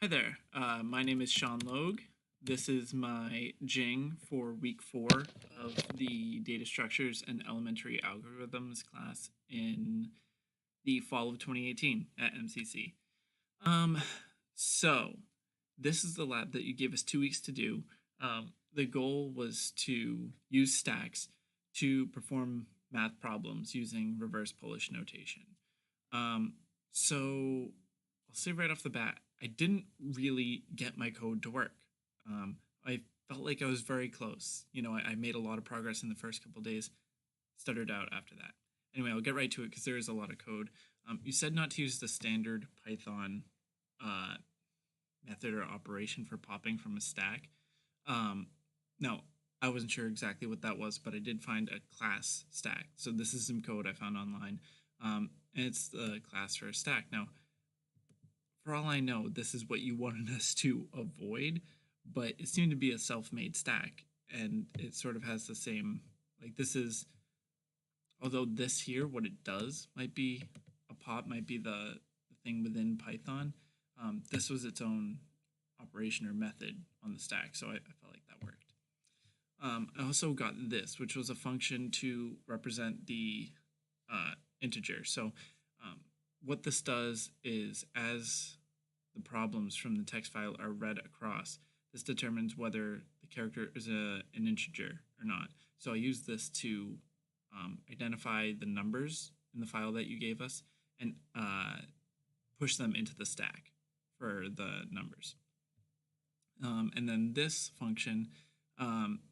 Hi there. My name is Sean Logue. This is my Jing for week 4 of the Data Structures and Elementary Algorithms class in the fall of 2018 at MCC. Um, so, this is the lab that you gave us 2 weeks to do. The goal was to use stacks to perform math problems using reverse Polish notation. Um, so I'll say right off the bat, I didn't really get my code to work. I felt like I was very close. I made a lot of progress in the first couple days, stuttered out after that. Anyway, I'll get right to it because there is a lot of code. You said not to use the standard Python uh, method or operation for popping from a stack. Now, I wasn't sure exactly what that was, but I did find a class stack. So this is some code I found online, and it's the class for a stack. Now, for all I know, this is what you wanted us to avoid, but it seemed to be a self-made stack, and it sort of has the same, like this is, although this here, what it does might be a pop, might be the thing within Python. This was its own operation or method on the stack, so I felt like that worked. I also got this, which was a function to represent the integer. So what this does is as the problems from the text file are read across, this determines whether the character is an integer or not. So I use this to identify the numbers in the file that you gave us and push them into the stack for the numbers. And then this function,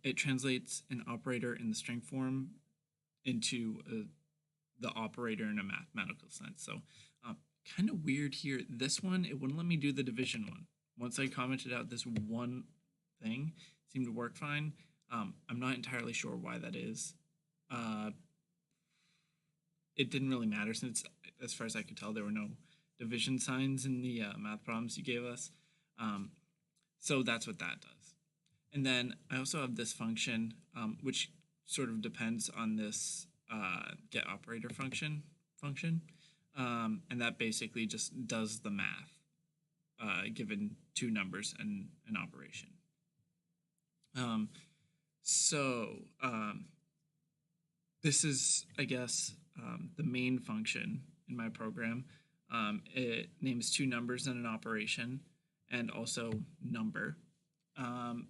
it translates an operator in the string form into the operator in a mathematical sense. So kind of weird here. This one, it wouldn't let me do the division one. Once I commented out this one thing, it seemed to work fine. I'm not entirely sure why that is. It didn't really matter since, as far as I could tell, there were no division signs in the math problems you gave us. So that's what that does. And then I also have this function, which sort of depends on this get operator function. And that basically just does the math given two numbers and an operation. So this is, I guess, the main function in my program. It names two numbers and an operation, and also number.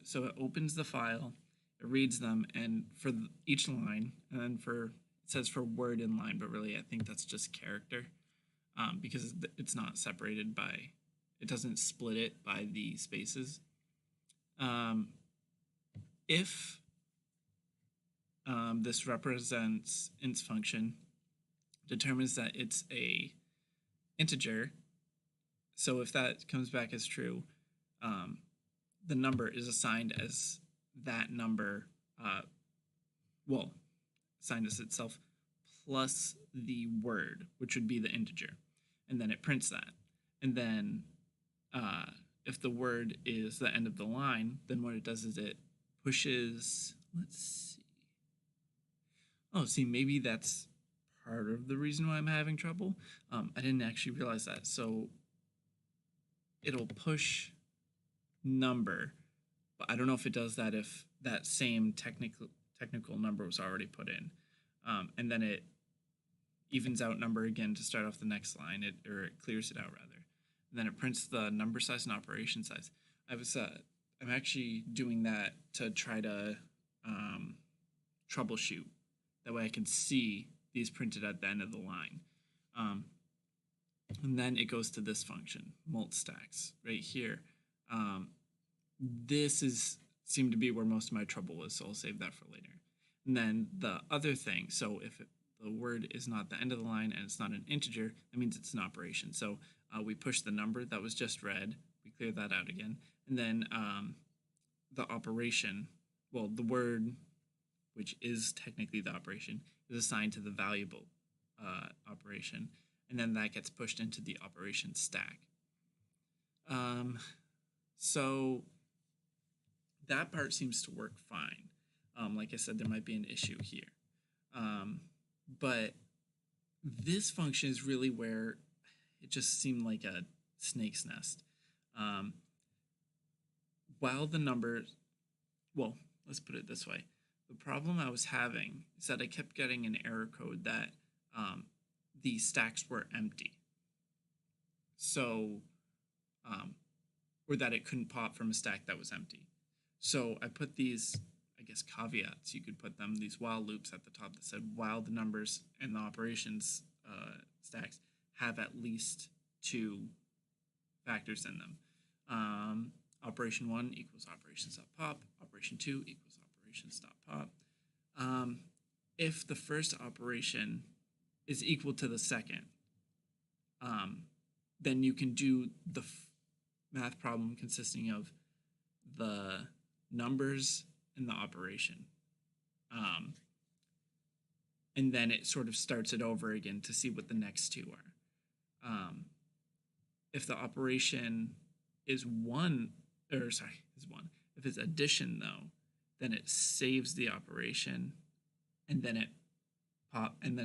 So it opens the file, it reads them, and for each line, and then it says for word in line, but really I think that's just character, because it's not separated by, it doesn't split it by the spaces. If this represents int function, determines that it's a integer. So if that comes back as true, the number is assigned as that number, assigned as itself plus the word, which would be the integer. And then it prints that. And then if the word is the end of the line, then what it does is it pushes, let's see. Oh, see, maybe that's part of the reason why I'm having trouble. I didn't actually realize that. So it'll push number, but I don't know if it does that if that same technical number was already put in. And then it evens out number again to start off the next line, or it clears it out rather. And then it prints the number size and operation size. I'm actually doing that to try to troubleshoot. That way I can see these printed at the end of the line. And then it goes to this function, multstacks, right here. This seemed to be where most of my trouble was, so I'll save that for later. And then the other thing, so if the word is not the end of the line and it's not an integer, that means it's an operation. So we push the number that was just read, we clear that out again, and then the operation, well, the word, which is technically the operation, is assigned to the valuable operation, and then that gets pushed into the operation stack. So that part seems to work fine. Like I said, there might be an issue here. But this function is really where it just seemed like a snake's nest. Um, while the numbers, well, let's put it this way. The problem I was having is that I kept getting an error code that the stacks were empty. So, um, or that it couldn't pop from a stack that was empty. So I put these, I guess, caveats, you could put them, these while loops at the top that said while the numbers and the operations stacks have at least 2 factors in them. Operation 1 equals operations.pop, operation 2 equals operations.pop. If the first operation is equal to the second, then you can do the math problem consisting of the numbers and the operation. And then it sort of starts it over again to see what the next 2 are. If the operation is 1, is 1. If it's addition, though, then it saves the operation, and then it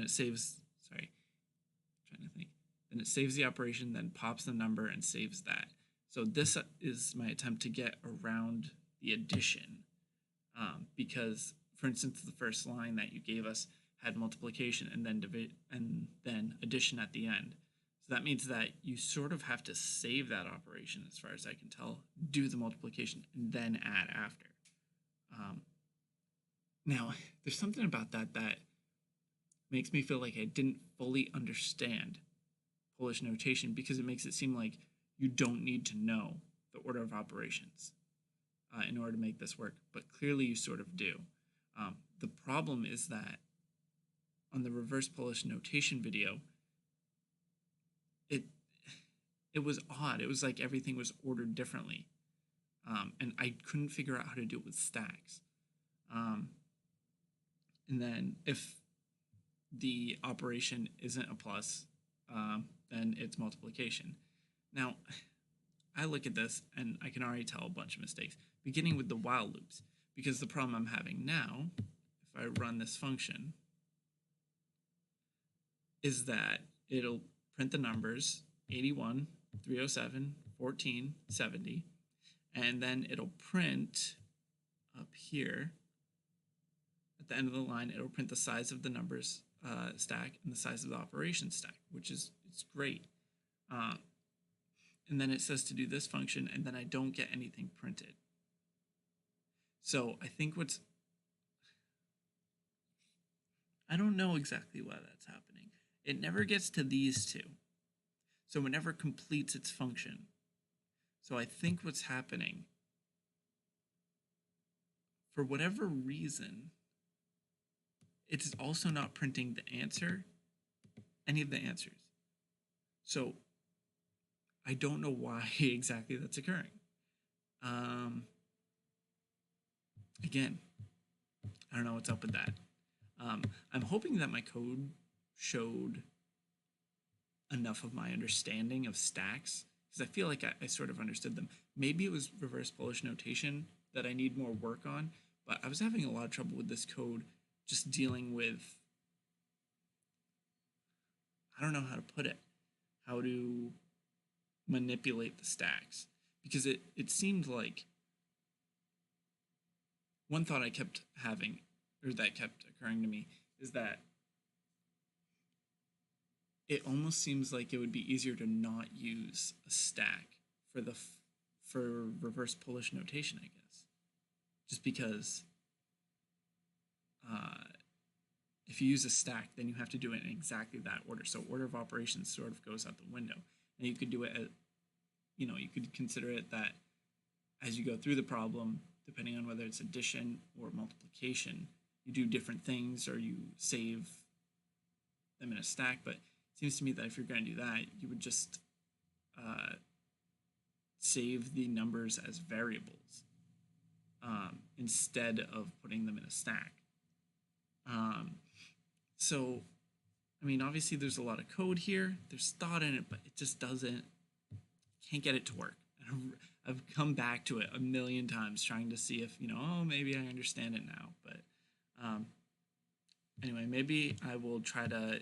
saves. Sorry, I'm trying to think. Then it saves the operation, then pops the number and saves that. So this is my attempt to get around the addition, because, for instance, the first line that you gave us had multiplication and then addition at the end. So that means that you sort of have to save that operation, as far as I can tell, do the multiplication, and then add after. Now, there's something about that that makes me feel like I didn't fully understand Polish notation, because it makes it seem like you don't need to know the order of operations in order to make this work, but clearly you sort of do. The problem is that on the reverse Polish notation video, it was odd. It was like everything was ordered differently, and I couldn't figure out how to do it with stacks. And then if the operation isn't a plus, then it's multiplication. Now, I look at this and I can already tell a bunch of mistakes, beginning with the while loops, because the problem I'm having now, if I run this function, is that it'll print the numbers 81, 307, 14, 70, and then it'll print up here at the end of the line, it'll print the size of the numbers stack and the size of the operation stack, which is it's great. And then it says to do this function, and then I don't get anything printed. So I think I don't know exactly why that's happening. It never gets to these 2. So it never completes its function. So I think what's happening, for whatever reason, it's also not printing the answer, any of the answers. So I don't know why exactly that's occurring. Again, I don't know what's up with that. I'm hoping that my code showed enough of my understanding of stacks, because I feel like I sort of understood them. Maybe it was reverse Polish notation that I need more work on, but I was having a lot of trouble with this code just dealing with, I don't know how to put it, how to manipulate the stacks, because it seemed like one thought I kept having, or that kept occurring to me, is that it almost seems like it would be easier to not use a stack for reverse Polish notation, I guess, just because if you use a stack, then you have to do it in exactly that order. So order of operations sort of goes out the window, and you could do it you could consider it that as you go through the problem, depending on whether it's addition or multiplication, you do different things or you save them in a stack. But it seems to me that if you're going to do that, you would just save the numbers as variables instead of putting them in a stack. So, I mean, obviously there's a lot of code here. There's thought in it, but it just can't get it to work. And I've come back to it a million times trying to see if, maybe I understand it now. But anyway, maybe I will try to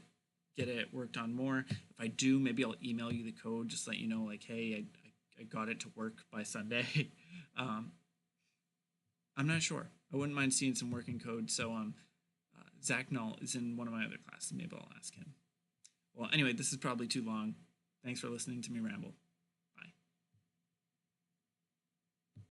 get it worked on more. If I do, maybe I'll email you the code, just let you know, like, hey, I I got it to work by Sunday. um, I'm not sure. I wouldn't mind seeing some working code. So Zach Null is in one of my other classes. Maybe I'll ask him. Well, anyway, this is probably too long. Thanks for listening to me ramble.